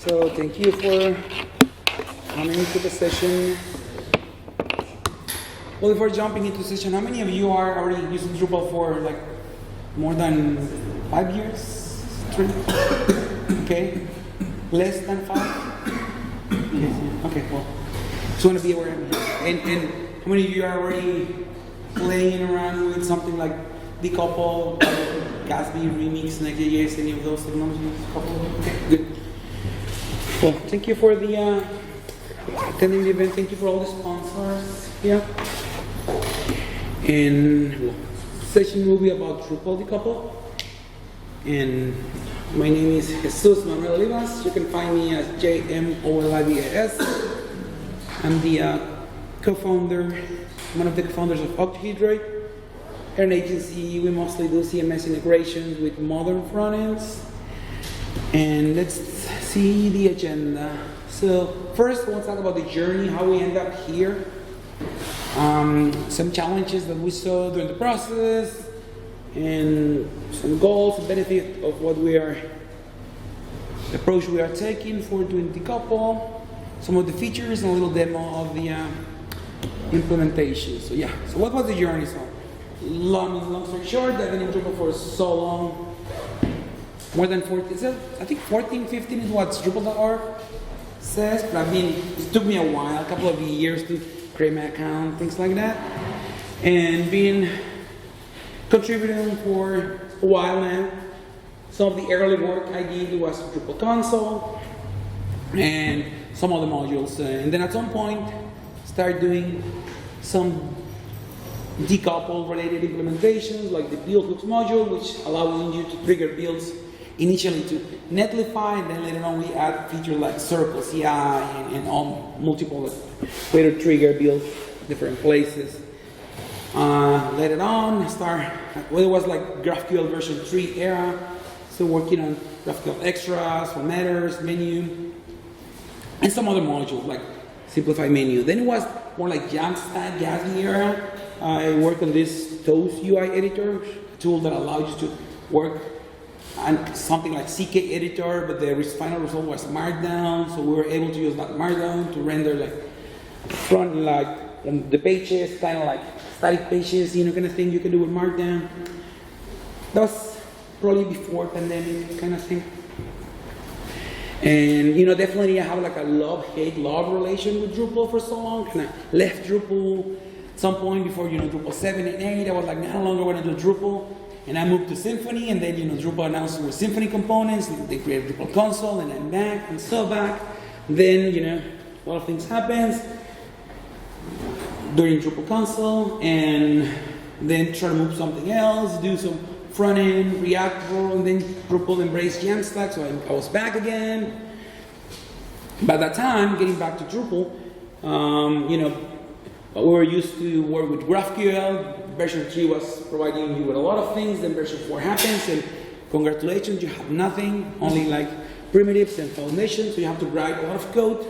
So thank you for coming into the session. Well, before jumping into the session, how many of you are already using Drupal for like more than 5 years? 3? Okay. Less than 5? Okay, well, just want to be aware of it. And how many of you are already playing around with something like Decoupled, Gatsby, Remix, Next.js, any of those technologies? Okay, good. Well, thank you for the attending the event. Thank you for all the sponsors here. And the session will be about Drupal Decoupled. And my name is Manuel Olivas. You can find me as JMOLIVAS. I'm the co-founder, one of the co-founders of Octahedroid. We're an agency. We mostly do CMS integrations with modern front ends. And let's see the agenda. So first, we'll talk about the journey, how we end up here. Some challenges that we saw during the process, and some goals and benefits of what we are, the approach we are taking for doing Decouple, some of the features, and a little demo of the implementation. So yeah, so what was the journey? So long story short, I've been in Drupal for so long, more than 14, I think 14, 15 is what Drupal.org says, but it took me a while, a couple of years to create my account, things like that, and been contributing for a while now. Some of the early work I did was Drupal console and some other modules, and then at some point started doing some decouple related implementations like the build hooks module, which allows you to trigger builds initially to Netlify, and then later on we add features like Circle CI and all multiple way to trigger builds different places. Later on, it was like GraphQL version 3 era, so working on GraphQL extras, formatters, menu, and some other modules like simplify menu. Then it was more like Jamstack, Gatsby era. I worked on this Toast UI editor, a tool that allows you to work and something like CK editor, but the final result was Markdown, so we were able to use that Markdown to render like front, like the pages, kind of like static pages, kind of thing you can do with Markdown. That was probably before pandemic kind of thing. And definitely I have like a love relation with Drupal for so long. And I left Drupal at some point before Drupal 7 and 8. I was like, no longer want to do Drupal. And I moved to Symfony, and then Drupal announced there were Symfony components, and they created Drupal console, and I'm back, and so back. Then, a lot of things happened during Drupal console, and then try to move something else, do some front end, React role, and then Drupal embraced Jamstack, so I was back again. By that time, getting back to Drupal, we were used to work with GraphQL. Version 3 was providing you with a lot of things, then version 4 happens, and congratulations, you have nothing, only like primitives and foundations, so you have to write a lot of code.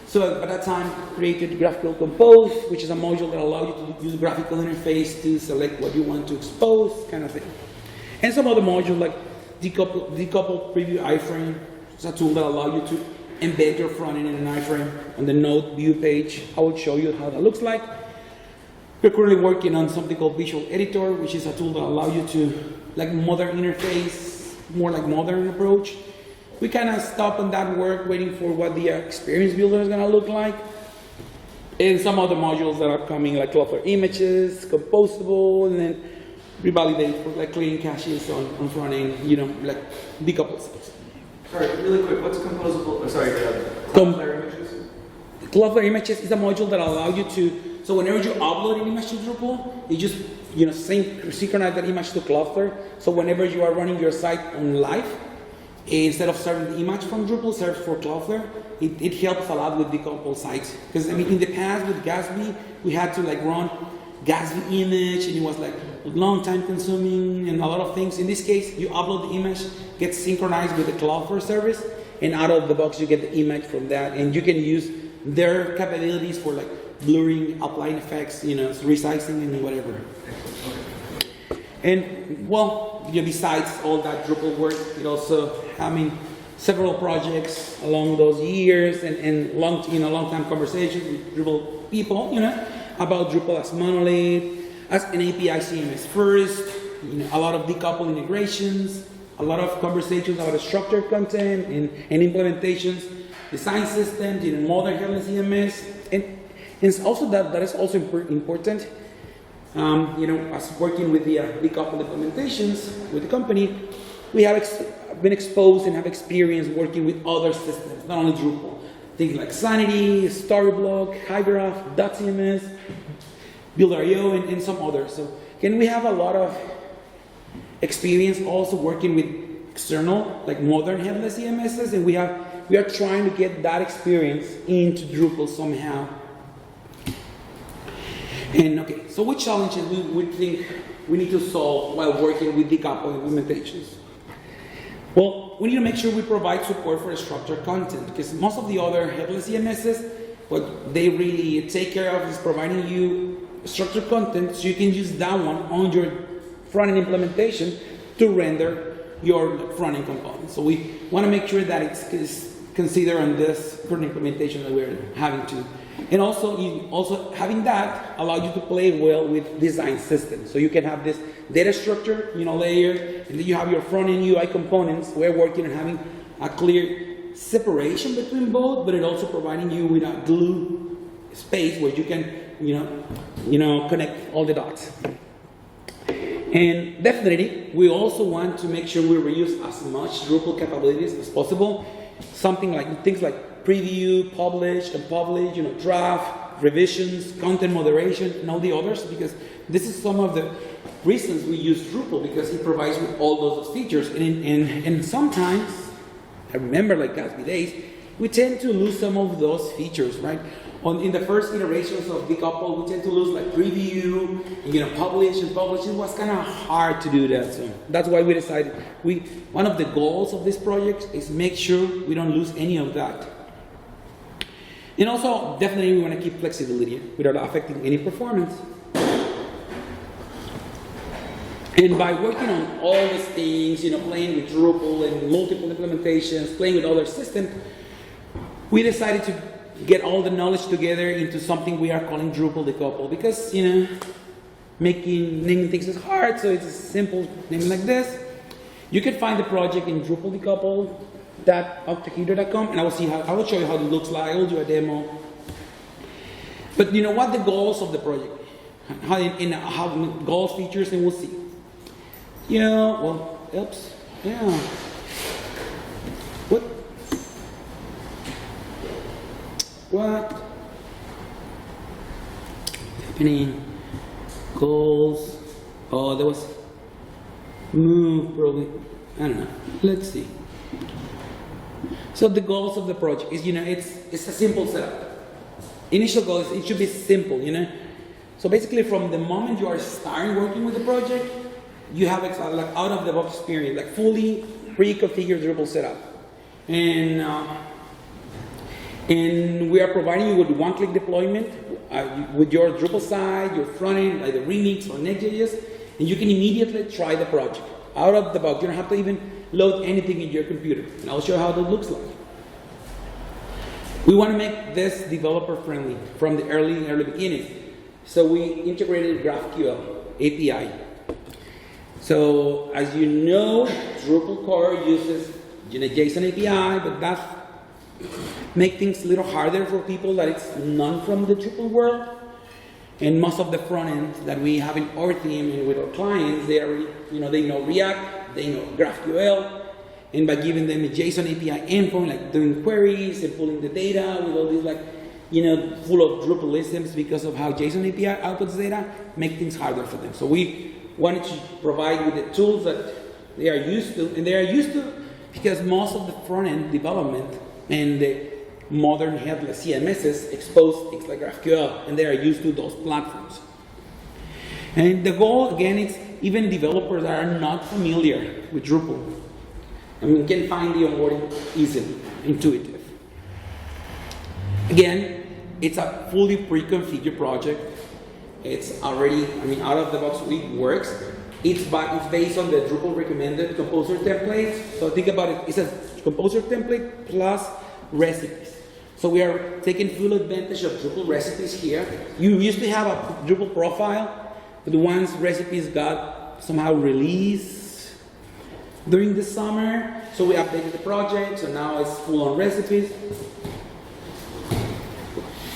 So at that time, created GraphQL Compose, which is a module that allows you to use a graphical interface to select what you want to expose, kind of thing. And some other modules like Decoupled Preview iframe. It's a tool that allows you to embed your front end in an iframe on the node view page. I will show you how that looks like. We're currently working on something called Visual Editor, which is a tool that allows you to, like modern interface, more like modern approach. We kind of stopped on that work, waiting for what the experience builder is going to look like. And some other modules that are coming, like Cloudflare images, composable, and then revalidate for like cleaning caches on front end, like decoupled stuff. Sorry, really quick, what's composable? Cloudflare images? Cloudflare images is a module that allows you to, so whenever you upload an image to Drupal, you just synchronize that image to Cloudflare. So whenever you are running your site on live, instead of serving the image from Drupal, serve for Cloudflare. It helps a lot with decoupled sites. Because in the past with Gatsby, we had to like run Gatsby image, and it was like long time consuming and a lot of things. In this case, you upload the image, gets synchronized with the Cloudflare service, and out of the box you get the image from that, and you can use their capabilities for like blurring, applying effects, resizing and whatever. And well, besides all that Drupal work, it also, several projects along those years and long time conversations with Drupal people, about Drupal as monolith, as an API CMS first, a lot of decoupled integrations, a lot of conversations about structured content and implementations, design systems, modern headless CMS, and also that is also important. As working with the decoupled implementations with the company, we have been exposed and have experience working with other systems, not only Drupal. Things like Sanity, Storyblock, HiGraph, .cms, Build.io, and some others. So again, we have a lot of experience also working with external, like modern headless CMSs, and we are trying to get that experience into Drupal somehow. And okay, so what challenges we think we need to solve while working with decoupled implementations? Well, we need to make sure we provide support for structured content, because most of the other headless CMSs, what they really take care of is providing you structured content so you can use that one on your front-end implementation to render your front-end components. So we want to make sure that it's considered on this current implementation that we're having to. And also having that allows you to play well with design systems. So you can have this data structure, layer, and then you have your front-end UI components. We're working on having a clear separation between both, but it also providing you with a glue space where you can, connect all the dots. And definitely, we also want to make sure we reuse as much Drupal capabilities as possible. Things like preview, publish, unpublish, draft, revisions, content moderation, and all the others, because this is some of the reasons we use Drupal, because it provides with all those features. And sometimes, I remember like Gatsby days, we tend to lose some of those features, right? In the first iterations of Decoupled, we tend to lose like preview, publish and publish. It was kind of hard to do that. So that's why we decided, one of the goals of this project is make sure we don't lose any of that. And also, definitely we want to keep flexibility without affecting any performance. And by working on all these things, playing with Drupal and multiple implementations, playing with other systems, we decided to get all the knowledge together into something we are calling Drupal Decoupled, because naming things is hard, so it's a simple name like this. You can find the project in Drupal Decoupled.authentication.com, and I will show you how it looks like. I will do a demo. But what the goals of the project, how goals, features, and we'll see. What? Happening? Goals? Oh, there was move probably. I don't know. Let's see. So the goals of the project is, it's a simple setup. Initial goal is it should be simple, So basically, from the moment you are starting working with the project, you have like out of the box experience, like fully pre-configured Drupal setup, and we are providing you with one-click deployment with your Drupal site, your front end, either Remix or Next.js, and you can immediately try the project out of the box. You don't have to even load anything in your computer, and I'll show you how that looks like. We want to make this developer-friendly from the early beginning, so we integrated GraphQL API. So as you know, Drupal core uses JSON API, but that make things a little harder for people that it's none from the Drupal world. And most of the front ends that we have in our team and with our clients, they know React, they know GraphQL, and by giving them a JSON API endpoint, like doing queries and pulling the data with all these full of Drupalisms because of how JSON API outputs data, make things harder for them. So we wanted to provide with the tools that they are used to, and they are used to because most of the front end development and the modern headless CMSs expose things like GraphQL, and they are used to those platforms. And the goal, again, is even developers that are not familiar with Drupal, can find the onboarding easily, intuitive. Again, it's a fully pre-configured project. It's already, out of the box, it works. It's based on the Drupal recommended composer templates. So think about it, it's a composer template plus recipes. So we are taking full advantage of Drupal recipes here. You used to have a Drupal profile, but once recipes got somehow released during the summer, so we updated the project, so now it's full on recipes.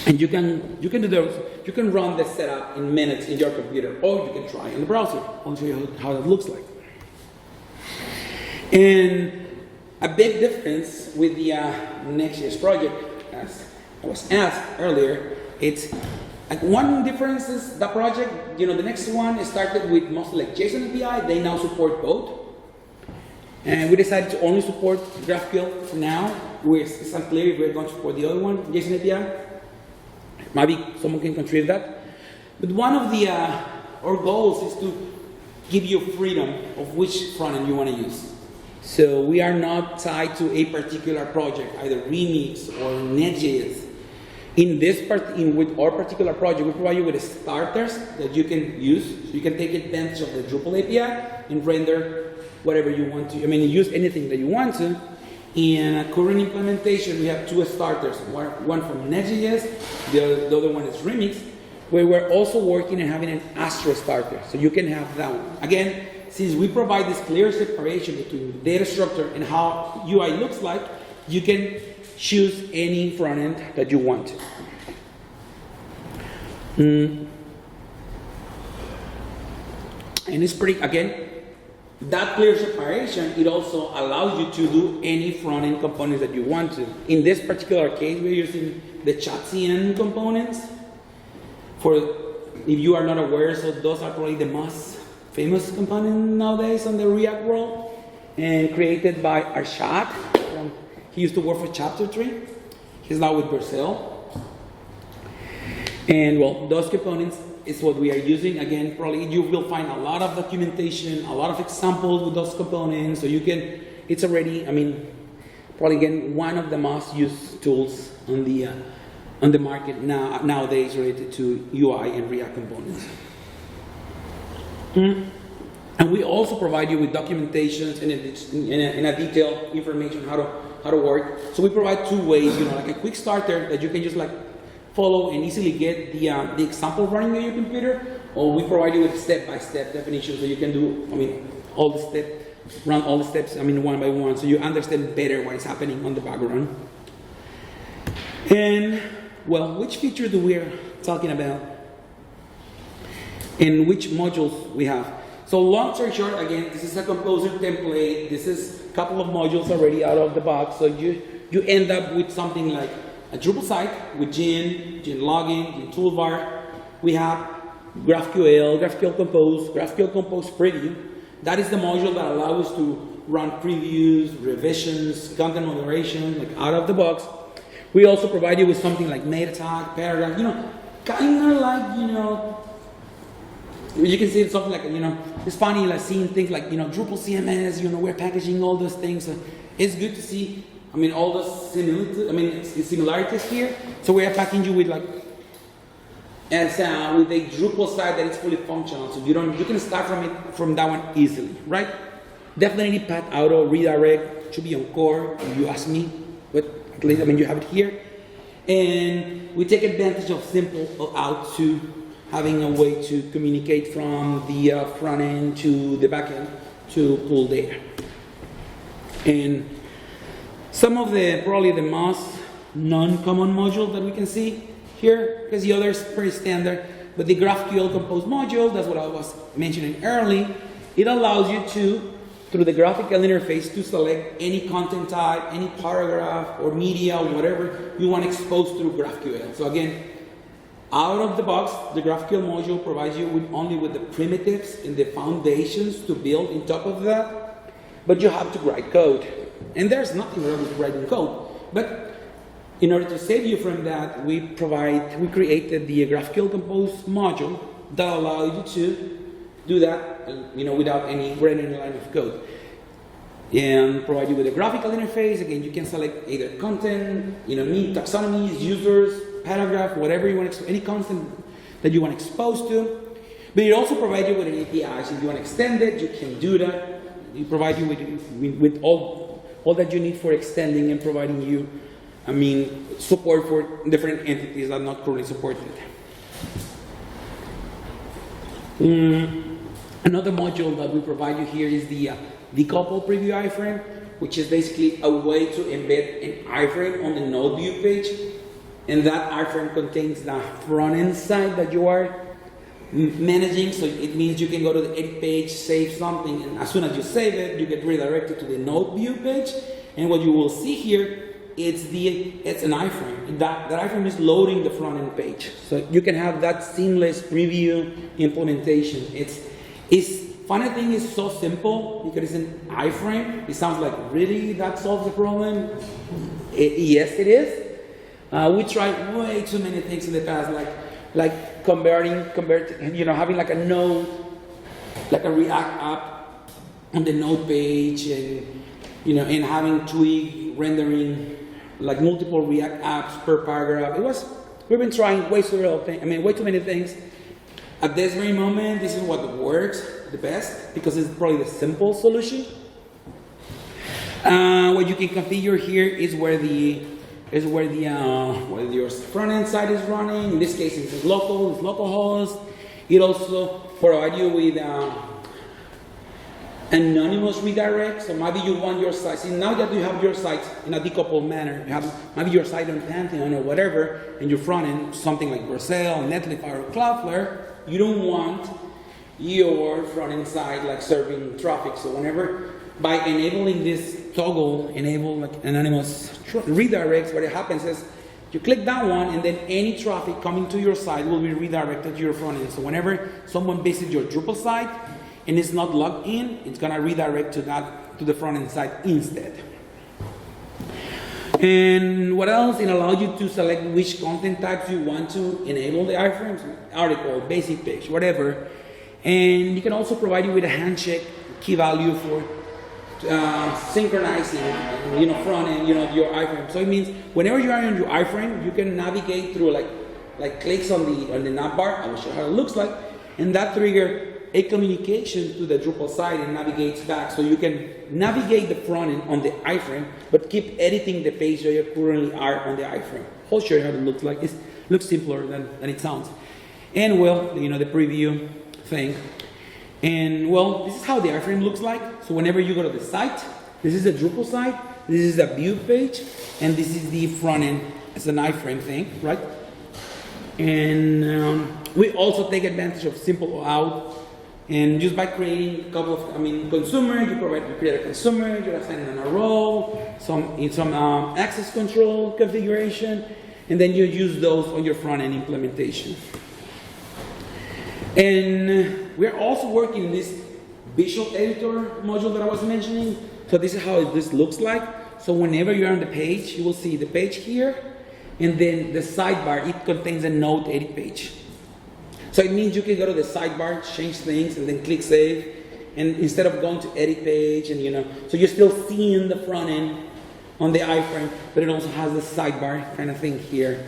And you can do those, you can run the setup in minutes in your computer, or you can try in the browser. I'll show you how that looks like. And a big difference with the Next.js project, as I was asked earlier, it's like one difference is the project, the next one started with mostly like JSON API, they now support both. And we decided to only support GraphQL for now. It's unclear if we're going to support the other one, JSON API. Maybe someone can contribute that. But one of the our goals is to give you freedom of which front end you want to use. So we are not tied to a particular project, either Remix or Next.js. With our particular project, we provide you with starters that you can use. So you can take advantage of the Drupal API and render whatever you want to. Use anything that you want to. In a current implementation, we have two starters. One from Next.js, the other one is Remix, where we're also working and having an Astro starter. So you can have that one. Again, since we provide this clear separation between data structure and how UI looks like, you can choose any front end that you want. And it's pretty, again, that clear separation, it also allows you to do any front end components that you want to. In this particular case, we're using the ChatCN components. For if you are not aware, so those are probably the most famous component nowadays on the React world, and created by Arshad. He used to work for Chapter 3. He's now with Brazil. And well, those components is what we are using. Again, probably you will find a lot of documentation, a lot of examples with those components. So you can, it's already, probably again, one of the most used tools on the market nowadays related to UI and React components. And we also provide you with documentations and a detailed information how to work. So we provide two ways, like a quick starter that you can just like follow and easily get the example running on your computer, or we provide you with step-by-step definition so you can do, all the steps, run all the steps, one by one, so you understand better what is happening on the background. And well, which feature do we are talking about? And which modules we have? So long story short, again, this is a composer template. This is a couple of modules already out of the box. So you end up with something like a Drupal site with Gin login, Gin toolbar. We have GraphQL, GraphQL Compose, GraphQL Compose Preview. That is the module that allows us to run previews, revisions, content moderation, like out of the box. We also provide you with something like meta tag, paragraph, kind of like, you can see it's something like, it's funny like seeing things like, Drupal CMS, we're packaging all those things. So it's good to see, all those similarities here. So we are packaging you with like, with a Drupal site that is fully functional. So you can start from that one easily, right? Definitely path auto redirect should be on core if you ask me, but at least you have it here. And we take advantage of simple out to having a way to communicate from the front end to the back end to pull data. And some of probably the most non-common modules that we can see here, because the others pretty standard, but the GraphQL Compose module, that's what I was mentioning early, it allows you to, through the graphical interface, to select any content type, any paragraph or media, whatever you want exposed through GraphQL. So again, out of the box, the GraphQL module provides you only with the primitives and the foundations to build on top of that, but you have to write code. And there's nothing wrong with writing code, but in order to save you from that, we created the GraphQL Compose module that allows you to do that, without any written line of code. And provide you with a graphical interface. Again, you can select either content, taxonomies, users, paragraph, whatever you want, any content that you want exposed to. But it also provides you with an API. So if you want to extend it, you can do that. We provide you with all that you need for extending and providing you, support for different entities that are not currently supported. Another module that we provide you here is the decoupled preview iframe, which is basically a way to embed an iframe on the node view page. And that iframe contains the front end side that you are managing. So it means you can go to the edit page, save something, and as soon as you save it, you get redirected to the node view page. And what you will see here, it's an iframe. That iframe is loading the front end page. So you can have that seamless preview implementation. Funny thing is so simple because it's an iframe. It sounds like, really, that solves the problem? Yes, it is. We tried way too many things in the past, like converting, having like a node, like a React app on the node page, and having Twig rendering like multiple React apps per paragraph. We've been trying way too many things. At this very moment, this is what works the best because it's probably the simple solution. What you can configure here is where your front end side is running. In this case, it's localhost. It also provides you with anonymous redirect. So maybe you want your site. See, now that you have your site in a decoupled manner, you have maybe your site on Pantheon or whatever, and your front end something like Vercel, Netlify, or Cloudflare. You don't want your front end side like serving traffic. So whenever, by enabling this toggle, enable like anonymous redirects, what happens is you click that one and then any traffic coming to your site will be redirected to your front end. So whenever someone visits your Drupal site and it's not logged in, it's gonna redirect to the front end site instead. And what else? It allows you to select which content types you want to enable the iframes, article, basic page, whatever. And you can also provide you with a handshake key value for synchronizing, front end, your iframe. So it means whenever you are on your iframe, you can navigate through like clicks on the navbar. I will show how it looks like, and that trigger a communication to the Drupal site and navigates back. So you can navigate the front end on the iframe, but keep editing the page that you currently are on the iframe. I'll show you how it looks like. It looks simpler than it sounds. And well, the preview thing. And well, this is how the iframe looks like. So whenever you go to the site, this is the Drupal site, this is the view page, and this is the front end. It's an iframe thing, right? And we also take advantage of simple out. And just by creating a couple of, consumer, you create a consumer, you're assigning an role, some access control configuration, and then you use those on your front end implementation. And we're also working in this visual editor module that I was mentioning. So this is how this looks like. So whenever you're on the page, you will see the page here, and then the sidebar, it contains a node edit page. So it means you can go to the sidebar, change things, and then click save. And instead of going to edit page, and so you're still seeing the front end on the iframe, but it also has the sidebar kind of thing here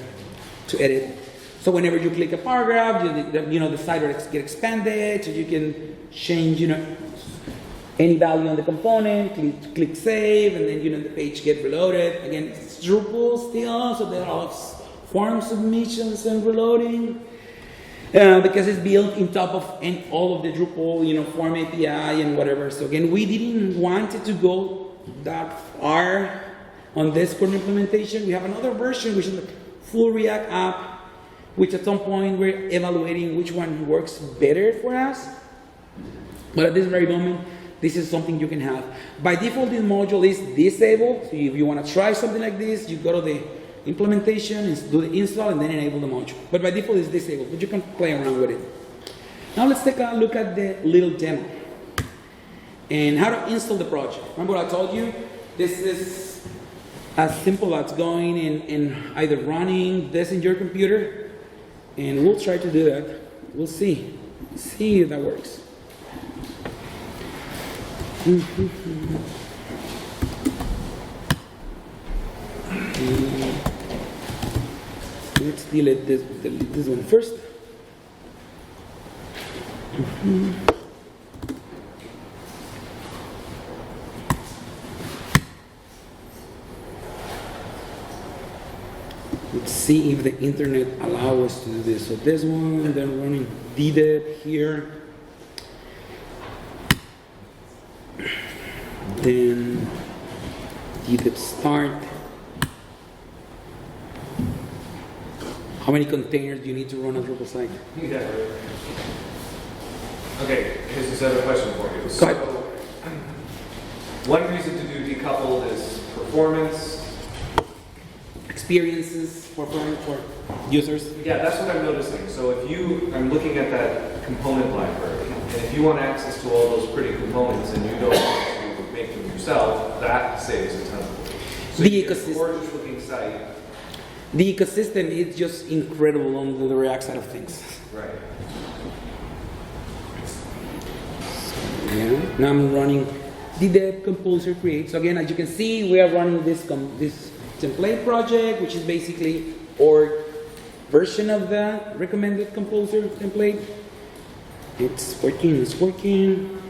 to edit. So whenever you click a paragraph, the sidebar gets expanded, so you can change, any value on the component, click save, and then the page get reloaded. Again, it's Drupal still, so there are form submissions and reloading. Because it's built in top of all of the Drupal, form API and whatever. So again, we didn't want it to go that far on this current implementation. We have another version, which is the full React app, which at some point we're evaluating which one works better for us. But at this very moment, this is something you can have. By default, this module is disabled. So if you want to try something like this, you go to the implementation, do the install, and then enable the module. But by default, it's disabled, but you can play around with it. Now let's take a look at the little demo and how to install the project. Remember what I told you? This is as simple as going and either running this in your computer, and we'll try to do that. We'll see if that works. Let's delete this one first. Let's see if the internet allows us to do this. So this one, then running DDEP here. Then DDEP start. How many containers do you need to run a Drupal site? Yeah. Okay, here's another question for you. Go ahead. One reason to do decoupled is performance. Experiences for users. Yeah, that's what I'm noticing. So if I'm looking at that component library, and if you want access to all those pretty components and you don't want to make them yourself, that saves a ton of money. So The you get a ecosystem. gorgeous looking site. The ecosystem is just incredible on the React side of things. Right. Yeah. Now I'm running DDEP composer create. So again, as you can see, we are running this template project, which is basically our version of the recommended composer template. It's working. It's working.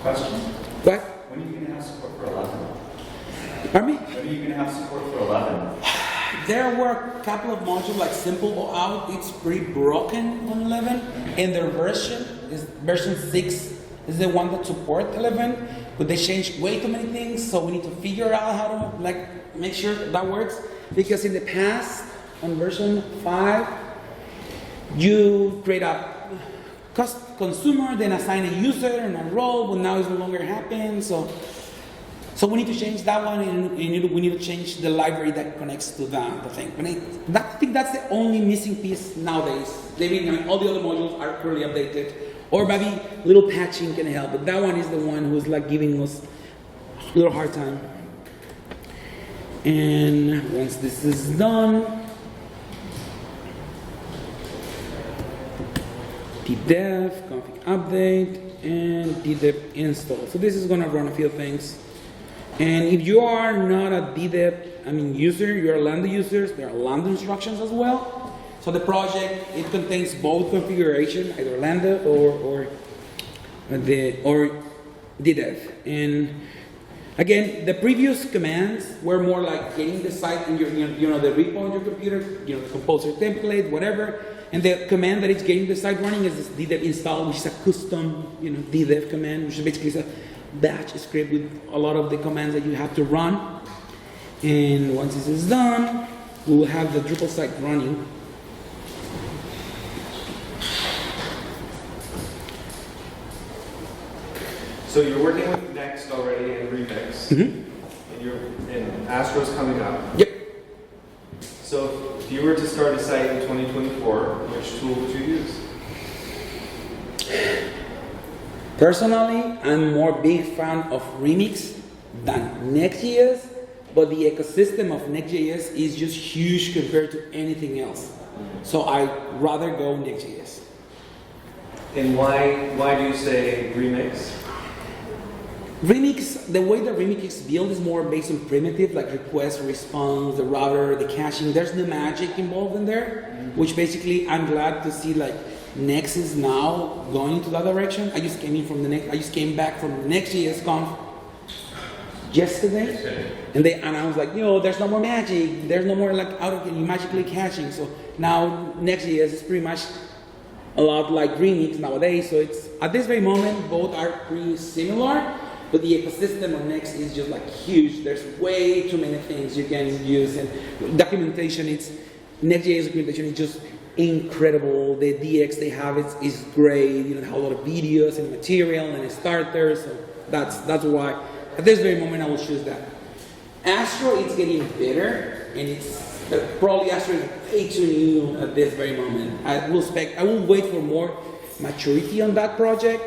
Question. But When are you going to have support for 11? pardon me? When are you going to have support for 11? There were a couple of modules like simple or out. It's pretty broken on 11, and their version is version 6 is the one that supports 11. But they changed way too many things, so we need to figure out how to make sure that works. Because in the past, on version 5, you create a consumer, then assign a user and a role, but now it's no longer happening. So we need to change that one, and we need to change the library that connects to the thing. I think that's the only missing piece nowadays. All the other modules are currently updated, or maybe little patching can help, but that one is the one who's giving us a little hard time. And once this is done, DDEP, config update, and DDEP install. So this is gonna run a few things. And if you are not a DDEP, user, you're a Lambda user, there are Lambda instructions as well. So the project, it contains both configuration, either Lambda or DDEP. And again, the previous commands were more like getting the site in your, the repo on your computer, the composer template, whatever. And the command that is getting the site running is this DDEP install, which is a custom, DDEP command, which is basically a batch script with a lot of the commands that you have to run. And once this is done, we will have the Drupal site running. So you're working with Next already and Remix, and Astro's coming up. Yep. So if you were to start a site in 2024, which tool would you use? Personally, I'm more big fan of Remix than Next.js, but the ecosystem of Next.js is just huge compared to anything else. So I'd rather go Next.js. And why do you say Remix? Remix, the way that Remix is built is more based on primitive, like request, response, the router, the caching. There's no magic involved in there, which basically I'm glad to see Next is now going into that direction. I just came back from the Next.js conf yesterday, and they announced there's no more magic, there's no more magically caching. So now Next.js is pretty much a lot like Remix nowadays. So it's at this very moment both are pretty similar. But the ecosystem on Next is just huge. There's way too many things you can use, and documentation. Next.js documentation is just incredible. The DX they have is great. They have a lot of videos and material and starters. So that's why at this very moment I will choose that. Astro is getting better, and probably Astro is way too new at this very moment. I will wait for more maturity on that project.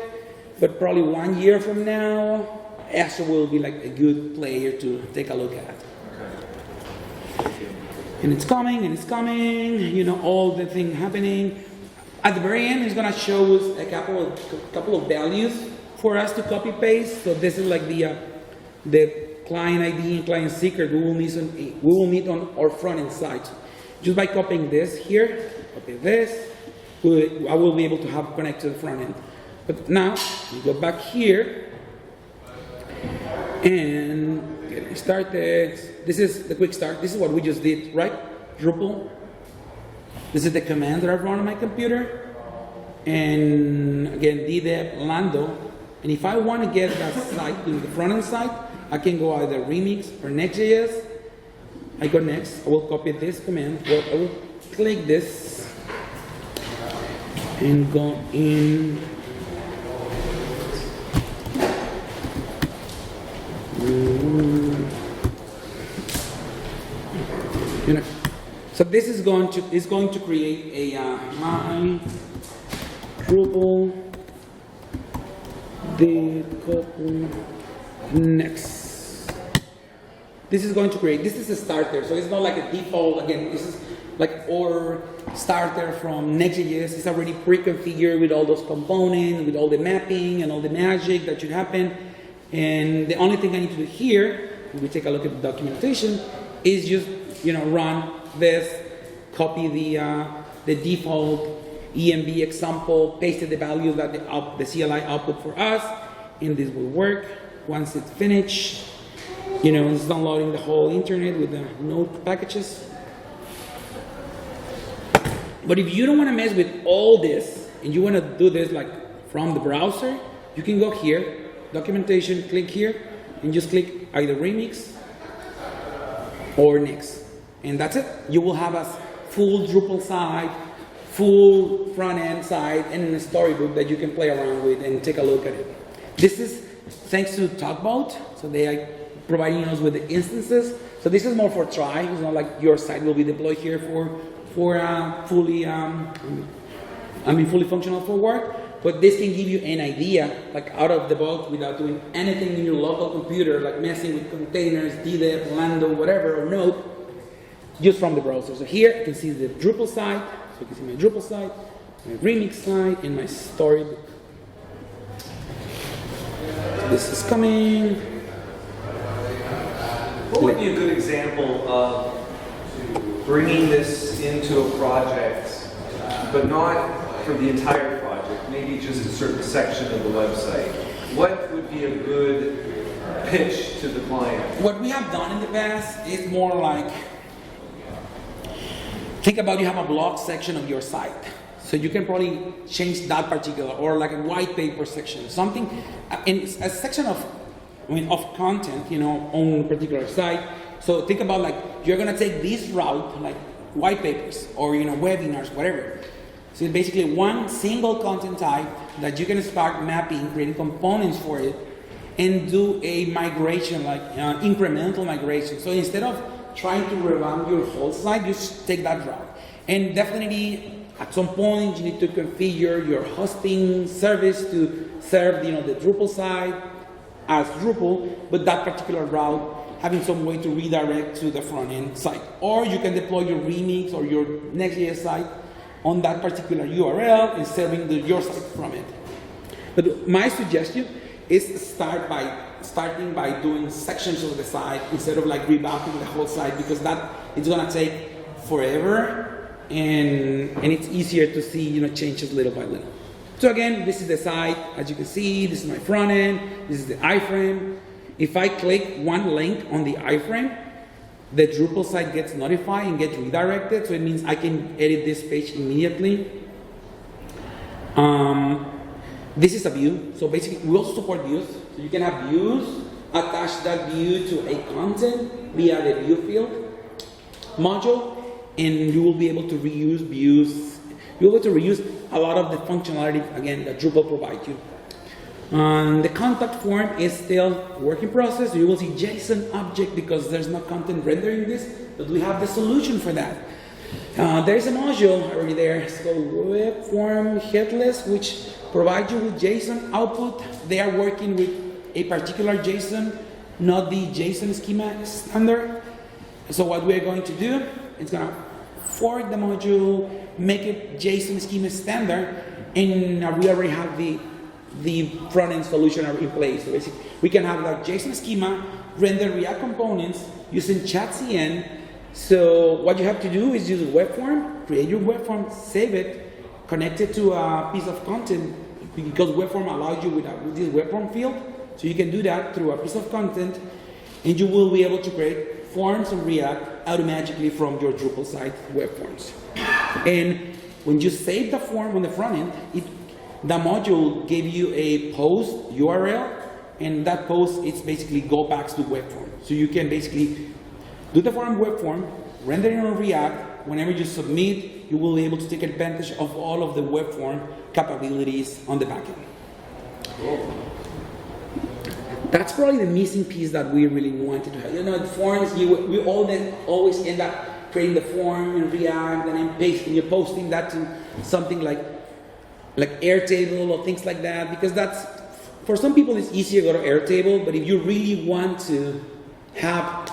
But probably 1 year from now, Astro will be a good player to take a look at. Okay. And it's coming, all the thing happening. At the very end, it's gonna show us a couple of values for us to copy paste. So this is the client ID and client secret we will need on our front end site. Just by copying this here, copy this, I will be able to have connect to the front end. But now, we go back here, and getting started. This is the quick start. This is what we just did, right? Drupal. This is the command that I run on my computer. And again, ddeb lando. And if I want to get that site, the front end site, I can go either Remix or Next.js. I go Next. I will copy this command. Well, I will click this and go in. So this is going to create a my Drupal Decoupled Next. This is going to create. This is a starter, so it's not like a default. Again, this is like our starter from Next.js. It's already pre-configured with all those components, with all the mapping and all the magic that should happen. And the only thing I need to do here, if we take a look at the documentation, is just run this, copy the default EMB example, pasted the values that the CLI output for us, and this will work. Once it's finished, it's downloading the whole internet with the node packages. But if you don't want to mess with all this, and you want to do this like from the browser, you can go here, documentation, click here, and just click either Remix or Next. And that's it. You will have a full Drupal site, full front-end site, and a storybook that you can play around with and take a look at it. This is thanks to Talkboat. So they are providing us with the instances. So this is more for try. It's not like your site will be deployed here for fully functional for work. But this can give you an idea, like out of the box, without doing anything in your local computer, like messing with containers, ddeb, lando, whatever, or node, just from the browser. So here you can see the Drupal site. So you can see my Drupal site, my Remix site, and my storybook. So this is coming. What would be a good example of bringing this into a project, but not for the entire project, maybe just a certain section of the website? What would be a good pitch to the client? What we have done in the past is more like, think about you have a blog section of your site. So you can probably change that particular, or like a white paper section, something, in a section of content, on a particular site. So think about like, you're gonna take this route, like white papers, or webinars, whatever. So it's basically one single content type that you can start mapping, creating components for it, and do a migration, like incremental migration. So instead of trying to revamp your whole site, just take that route. And definitely, at some point, you need to configure your hosting service to serve, the Drupal site as Drupal, but that particular route having some way to redirect to the front-end site. Or you can deploy your Remix or your Next.js site on that particular URL and serving your site from it. But my suggestion is starting by doing sections of the site instead of like revamping the whole site, because that it's gonna take forever, and it's easier to see changes little by little. So again, this is the site. As you can see, this is my front end. This is the iframe. If I click one link on the iframe, the Drupal site gets notified and gets redirected. So it means I can edit this page immediately. This is a view. So basically, we also support views. So you can have views, attach that view to a content via the view field module, and you will be able to reuse views. You'll be able to reuse a lot of the functionality, again, that Drupal provides you. The contact form is still a work in process. You will see JSON object because there's no content rendering this, but we have the solution for that. There is a module already there. It's called web form headless, which provides you with JSON output. They are working with a particular JSON, not the JSON schema standard. So what we're going to do is going to fork the module, make it JSON schema standard, and we already have the front-end solution in place. So basically, we can have the JSON schema, render React components using chat-cn. So what you have to do is use a web form, create your web form, save it, connect it to a piece of content, because web form allows you with this web form field. So you can do that through a piece of content, and you will be able to create forms in React automatically from your Drupal site web forms. And when you save the form on the front end, the module gave you a post URL, and that post it's basically go back to web form. So you can basically do the form web form, render it on React. Whenever you submit, you will be able to take advantage of all of the web form capabilities on the backend. Cool. That's probably the missing piece that we really wanted to have. You know, the forms, we always end up creating the form in React and then you're posting that to something like Airtable or things like that, because that's, for some people it's easier to go to Airtable, but if you really want to have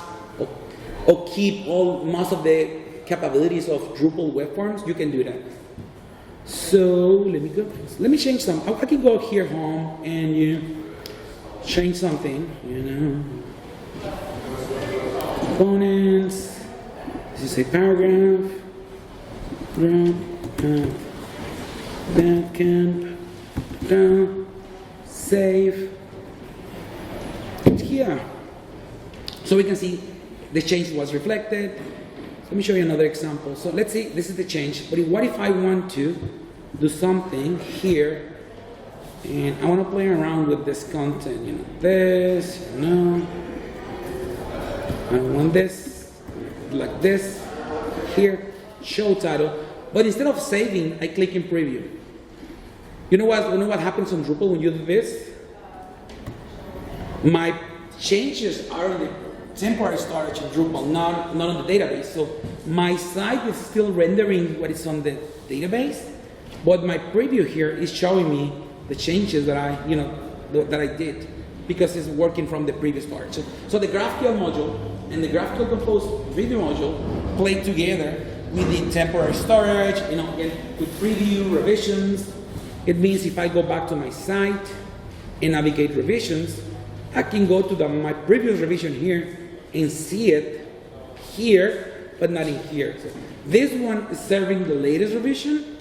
or keep most of the capabilities of Drupal web forms, you can do that. So let me change some. I can go here home and change something, components, this is a paragraph, backend, down, save, and here. So we can see the change was reflected. Let me show you another example. So let's see, this is the change, but what if I want to do something here, and I want to play around with this content, this, I want this, like this, here, show title, but instead of saving, I click in preview. You know what happens on Drupal when you do this? My changes are in the temporary storage in Drupal, not on the database. So my site is still rendering what is on the database, but my preview here is showing me the changes that I did, because it's working from the previous storage. So the GraphQL module and the GraphQL Compose video module play together with the temporary storage, again, with preview, revisions. It means if I go back to my site and navigate revisions, I can go to my previous revision here and see it here, but not in here. So this one is serving the latest revision,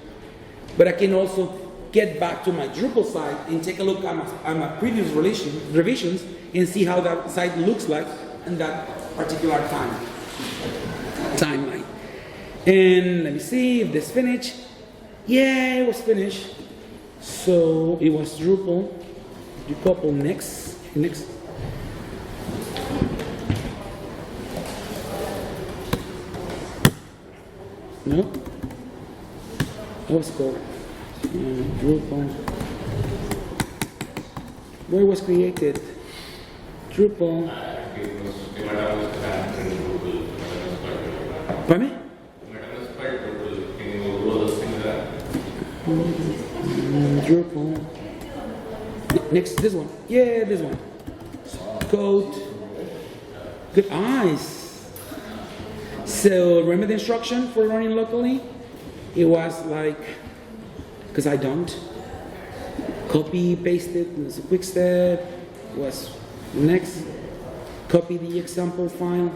but I can also get back to my Drupal site and take a look at my previous revisions and see how that site looks like in that particular timeline. And let me see if this finished. Yeah, it was finished. So it was Drupal Decoupled next. No, that was called Drupal. Where was created? Drupal. Pardon me? Drupal. Next, this one. Yeah, this one. Code. Good eyes. So remember the instruction for running locally? It was like, because I don't, copy, paste it, it's a quick step, was next, copy the example file,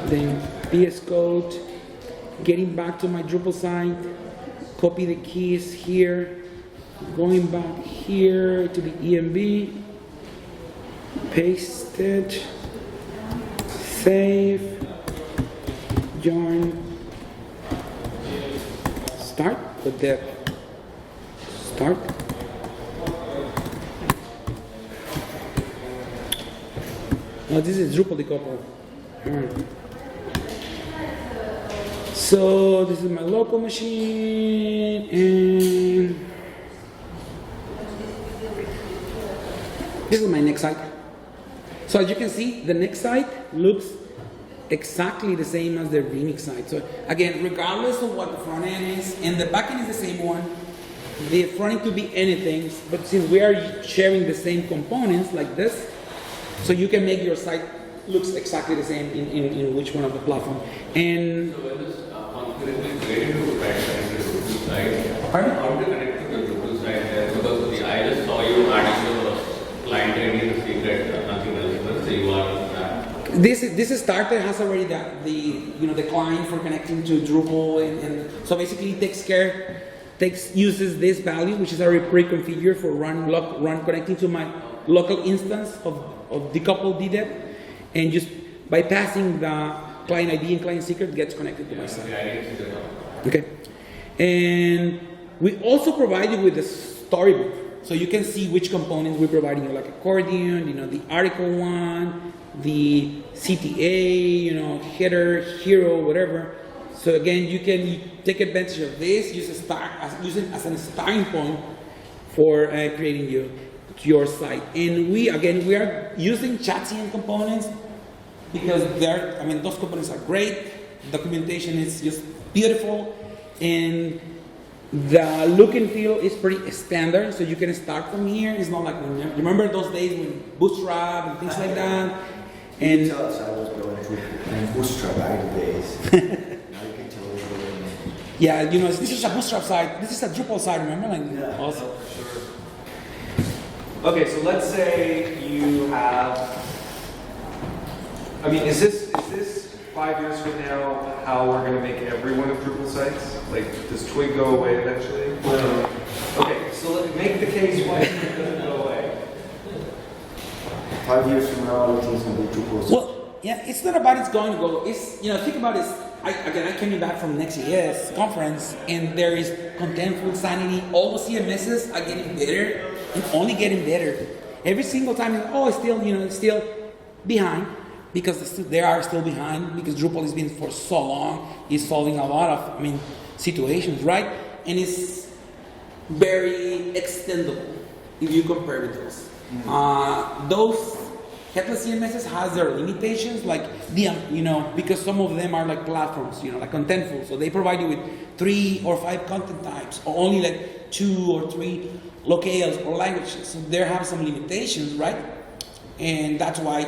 then VS Code, getting back to my Drupal site, copy the keys here, going back here to the EMB, paste it, save, join, start with the start. Now this is Drupal Decoupled. Alright. So this is my local machine, and this is my next site. So as you can see, the next site looks exactly the same as the remix site. So again, regardless of what the front end is, and the back end is the same one, the front end could be anything, but since we are sharing the same components like this, so you can make your site looks exactly the same in which one of the platform. And so when this configuration is ready to connect to the Drupal site, pardon? how to connect to the Drupal site there? Because I just saw you adding the client ID, the secret, nothing else. So you are This starter has already the client for connecting to Drupal, and so basically it uses this value, which is already pre-configured for run connecting to my local instance of decoupled DDEP, and just by passing the client ID and client secret gets connected to my site. The ID is there. Okay, and we also provide you with the storybook, so you can see which components we're providing you, like accordion, the article one, the CTA, header, hero, whatever. So again, you can take advantage of this, use it as a starting point for creating your site. And we are using ChatCN components because those components are great. Documentation is just beautiful, and the look and feel is pretty standard. So you can start from here. It's not like remember those days when Bootstrap and things like that. And you tell us I was going to Bootstrap idle days. Now you can tell us what yeah, this is a Bootstrap site. This is a Drupal site. Remember, Sure. Okay, so let's say you have. Is this 5 years from now how we're going to make every one of Drupal sites? Like, does Twig go away eventually? Okay, so let's make the case why Twig doesn't go away. 5 years from now, everything's going to be Drupal. well, yeah, it's not about it's going to go. It's think about it. I came back from Next.js conference, and there is contentful sanity. All the CMSs are getting better and only getting better. Every single time, it's still behind. Because they are still behind, because Drupal has been for so long, is solving a lot of situations, right? And it's very extendable if you compare with those. Those headless CMSs has their limitations, like because some of them are like platforms, like contentful, so they provide you with 3 or 5 content types, or only like 2 or 3 locales or languages. So they have some limitations, right? And that's why.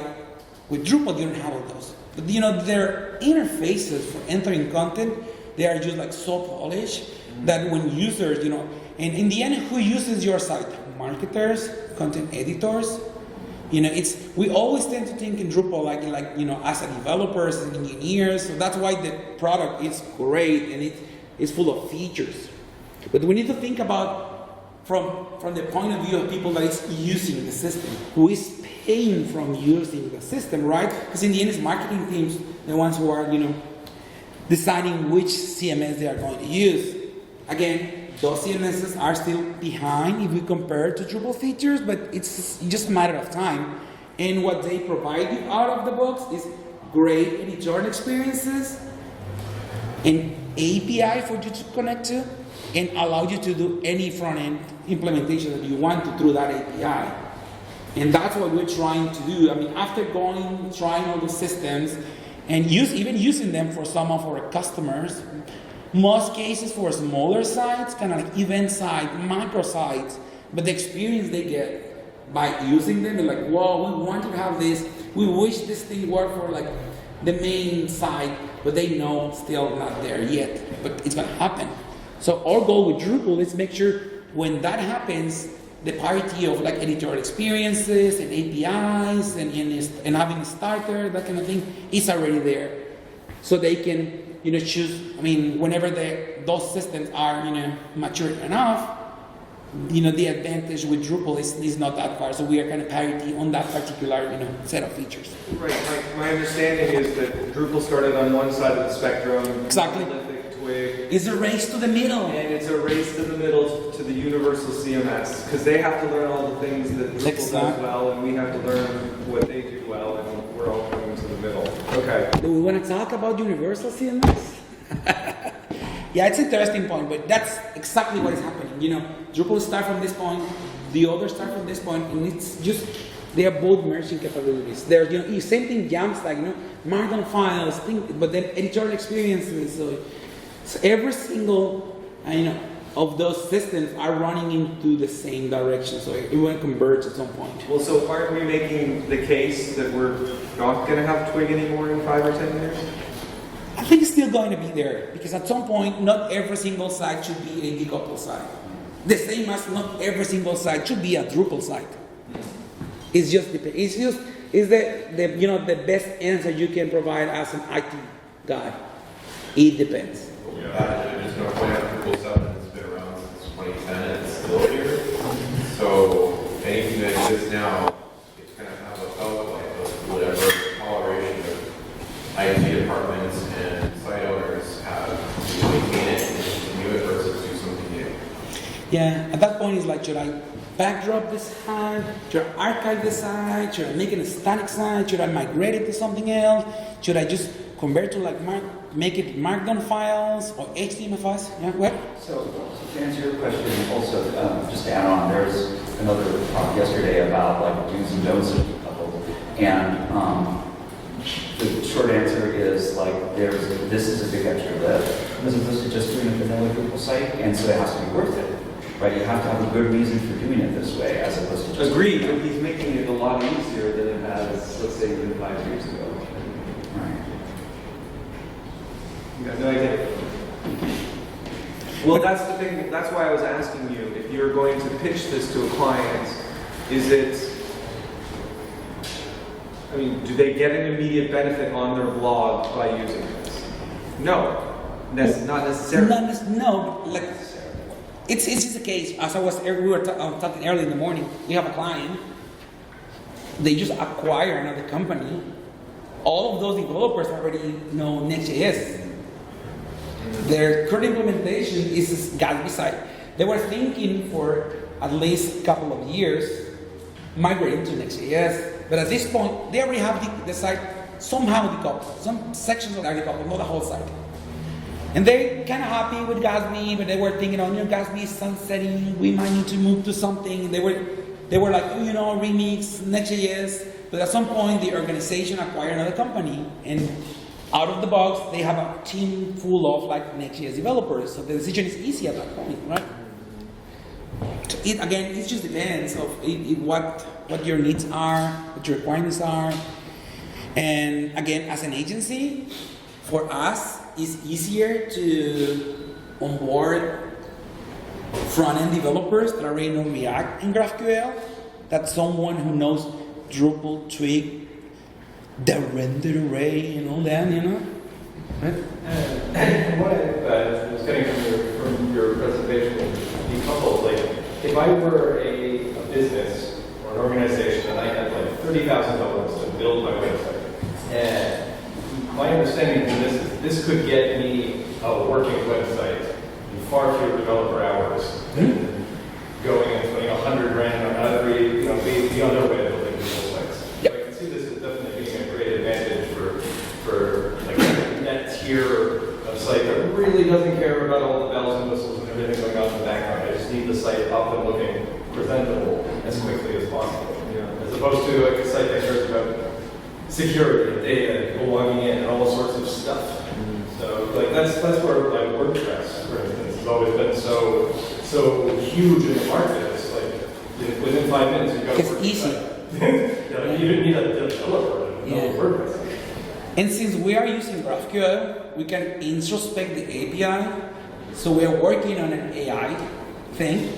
With Drupal, you don't have all those. But their interfaces for entering content, they are just like so polished that when users, and in the end, who uses your site? Marketers, content editors. We always tend to think in Drupal like as a developers and engineers. So that's why the product is great and it is full of features. But we need to think about from the point of view of people that is using the system, who is paying from using the system, right? Because in the end, it's marketing teams, the ones who are, deciding which CMS they are going to use. Again, those CMSs are still behind if we compare to Drupal features, but it's just a matter of time. And what they provide you out of the box is great editorial experiences, an API for you to connect to, and allow you to do any front-end implementation that you want to through that API. And that's what we're trying to do. After trying all the systems, and even using them for some of our customers, most cases for smaller sites, kind of like event site, macro sites, but the experience they get by using them, they're like, whoa, we want to have this. We wish this thing worked for like the main site, but they know it's still not there yet, but it's gonna happen. So our goal with Drupal is make sure when that happens, the parity of like editorial experiences and APIs and having a starter, that kind of thing, is already there. So they can, choose, whenever those systems are, mature enough, the advantage with Drupal is not that far. So we are kind of parity on that particular, set of features. Right, my understanding is that Drupal started on one side of the spectrum. Exactly. Twig. It's a race to the middle. And it's a race to the middle to the universal CMS, because they have to learn all the things that Drupal does well, and we have to learn what they do well, and we're all coming to the middle. Okay. Do we want to talk about universal CMS? Yeah, it's an interesting point, but that's exactly what is happening. Drupal start from this point, the others start from this point, and it's just they are both merging capabilities. There's same thing jumps like markdown files, but then editorial experiences. So every single, of those systems are running into the same direction. So it will converge at some point. Well, so aren't we making the case that we're not going to have Twig anymore in 5 or 10 years? I think it's still going to be there because at some point, not every single site should be a decoupled site. The same as not every single site should be a Drupal site. It's the best answer you can provide as an IT guy. It depends. Yeah, there's no point on Drupal 7 that's been around since 2010 and it's still here. So anything that exists now, it's going to have a shelf life of whatever, call IT departments and site owners have to maintain it and continue it versus do something new. Yeah, at that point it's like, should I backdrop this site? Should I archive this site? Should I make it a static site? Should I migrate it to something else? Should I just convert to like make it markdown files or HTML files? Yeah, what? So to answer your question, also just to add on, there's another talk yesterday about like do's and don'ts of decoupled, and the short answer is like this is a big extra lift as opposed to just doing a vanilla Drupal site, and so it has to be worth it, right? You have to have a good reason for doing it this way as opposed to just Agreed, but he's making it a lot easier than it has, let's say, even 5 years ago. Right. You got no idea. Well, that's the thing, that's why I was asking you, if you're going to pitch this to a client, is it, I mean, do they get an immediate benefit on their blog by using this? No, not necessarily. No, like, it's just a case, as we were talking early in the morning, we have a client, they just acquire another company, all of those developers already know Next.js. Their current implementation is a Gatsby site. They were thinking for at least a couple of years migrating to Next.js, but at this point, they already have the site somehow decoupled. Some sections are decoupled, not the whole site. And they're kind of happy with Gatsby, but they were thinking, Gatsby is sunsetting, we might need to move to something. They were like, remix, Next.js, but at some point, the organization acquired another company, and out of the box, they have a team full of like Next.js developers, so the decision is easy at that point, right? So it just depends of what your needs are, what your requirements are, and again, as an agency, for us, it's easier to onboard front-end developers that already know React and GraphQL, than someone who knows Drupal, Twig, the render array and all that, Right? And what I was getting from your presentation, decoupled, like if I were a business or an organization and I had like $30,000 to build my website, and my understanding of this is this could get me a working website in far fewer developer hours than going and putting $100,000 on every, the other way of building digital sites. Yep. So I can see this as definitely being a great advantage for like that tier of site that really doesn't care about all the bells and whistles and everything going on in the background. I just need the site up and looking presentable as quickly as possible. As opposed to like a site that cares about security and data, people logging in, and all sorts of stuff. So like that's where like WordPress, for instance, has always been so huge in the market. It's like within 5 minutes you've got It's a WordPress easy. site. You didn't need a developer to know WordPress. And since we are using GraphQL, we can introspect the API. So we are working on an AI thing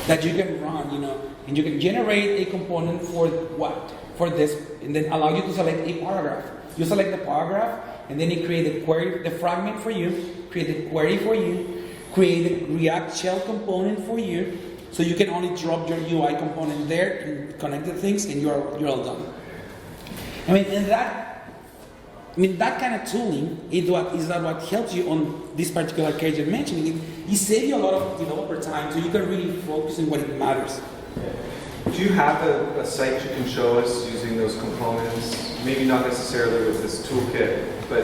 that you can run, and you can generate a component for what? For this, and then allow you to select a paragraph. You select the paragraph, and then it creates the query, the fragment for you, create the query for you, create a React shell component for you, so you can only drop your UI component there and connect the things, and you're all done. That kind of tooling is what helps you on this particular case you're mentioning. It saves you a lot of developer time, so you can really focus on what it matters. Do you have a site you can show us using those components? Maybe not necessarily with this toolkit, but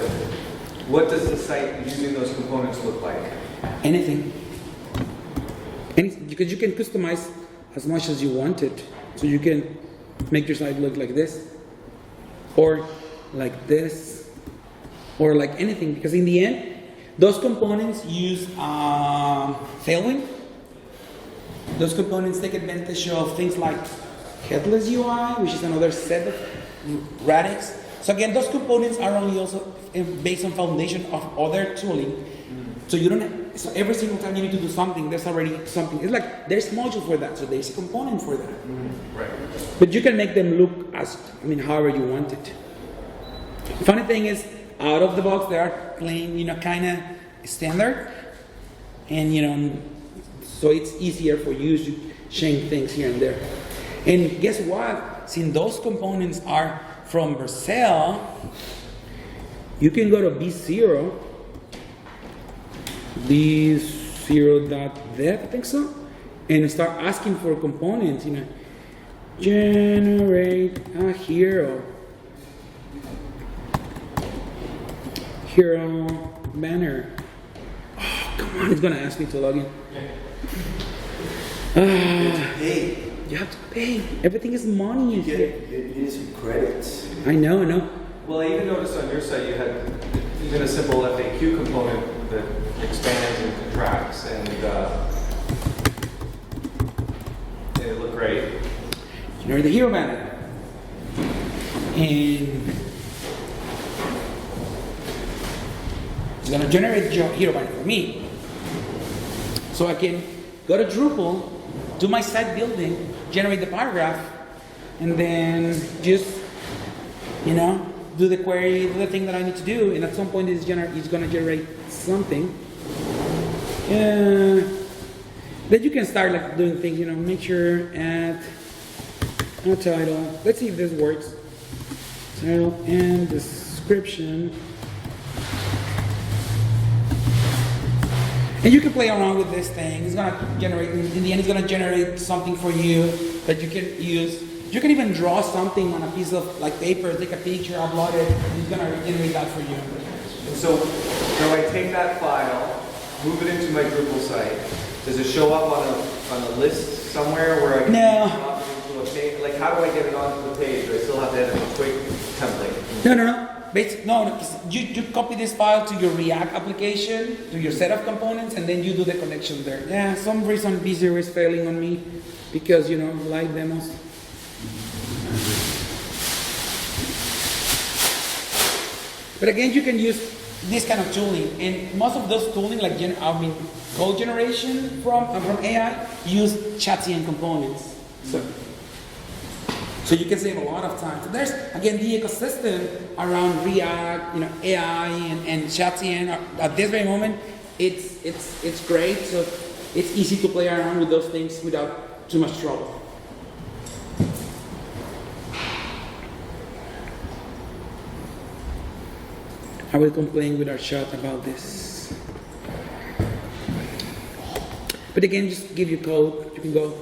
what does the site using those components look like? Anything. Because you can customize as much as you want it. So you can make your site look like this, or like this, or like anything. Because in the end, those components use Tailwind. Those components take advantage of things like headless UI, which is another set of radix. So again, those components are only also based on foundation of other tooling. So you don't. So every single time you need to do something, there's already something. It's like there's modules for that, so there's a component for that. Right. But you can make them look however you want it. Funny thing is, out of the box, they are plain, kind of standard, and so it's easier for you to change things here and there. And guess what? Since those components are from Vercel, you can go to B0, B0.dev, I think so, and start asking for components, you know, generate a hero banner. Oh, come on, it's gonna ask me to log in. Hey, You have to pay. Everything is money. you need some credits. I know. Well, I even noticed on your site you had even a simple FAQ component that expands and contracts, and it looked great. Generate the hero banner. And it's gonna generate the hero banner for me. So I can go to Drupal, do my site building, generate the paragraph, and then just, you know, do the query, do the thing that I need to do, and at some point it's gonna generate something. Then you can start like doing things, you know, make sure add a title. Let's see if this works. Title and description. And you can play around with this thing. It's gonna generate, in the end, it's gonna generate something for you that you can use. You can even draw something on a piece of like paper, take a picture, upload it, and it's gonna generate that for you. And so I take that file, move it into my Drupal site. Does it show up on a list somewhere where I can drop it into a page? Like, how do I get it onto the page? Do I still have to edit a quick template? No. You copy this file to your React application, to your set of components, and then you do the connection there. Yeah, some reason B0 is failing on me because, you know, live demos. But again, you can use this kind of tooling, and most of those tooling, like code generation from AI, use Chatien components. So you can save a lot of time. So there's again the ecosystem around React, you know, AI and Chatien. At this very moment, it's great. So it's easy to play around with those things without too much trouble. I will complain with our chat about this. But again, just give you code. You can go.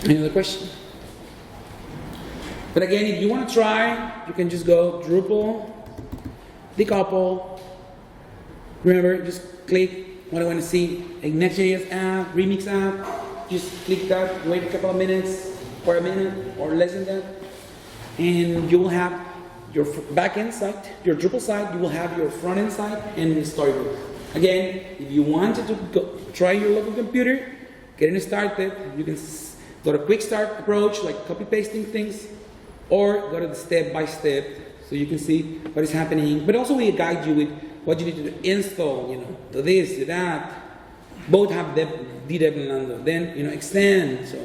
Any other question? But again, if you want to try, you can just go Drupal, Decoupled. Remember, just click what I want to see. A Next.js app, Remix app. Just click that, wait a couple of minutes, or a minute, or less than that. And you will have your back-end site, your Drupal site, you will have your front-end site and the storybook. Again, if you wanted to try your local computer, getting started, you can go to quickstart approach, like copy-pasting things, or go to the step-by-step so you can see what is happening. But also we guide you with what you need to install, you know, do this, do that. Both have dev and then, you know, extend, so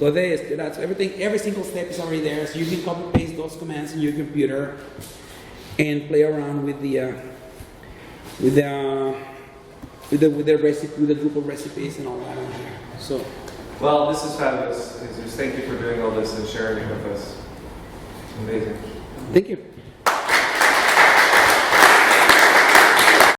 go this, do that. So every single step is already there, so you can copy-paste those commands in your computer and play around with the Drupal recipes and all that on here. So. Well, this is fabulous. Jesus, thank you for doing all this and sharing it with us. Amazing. Thank you.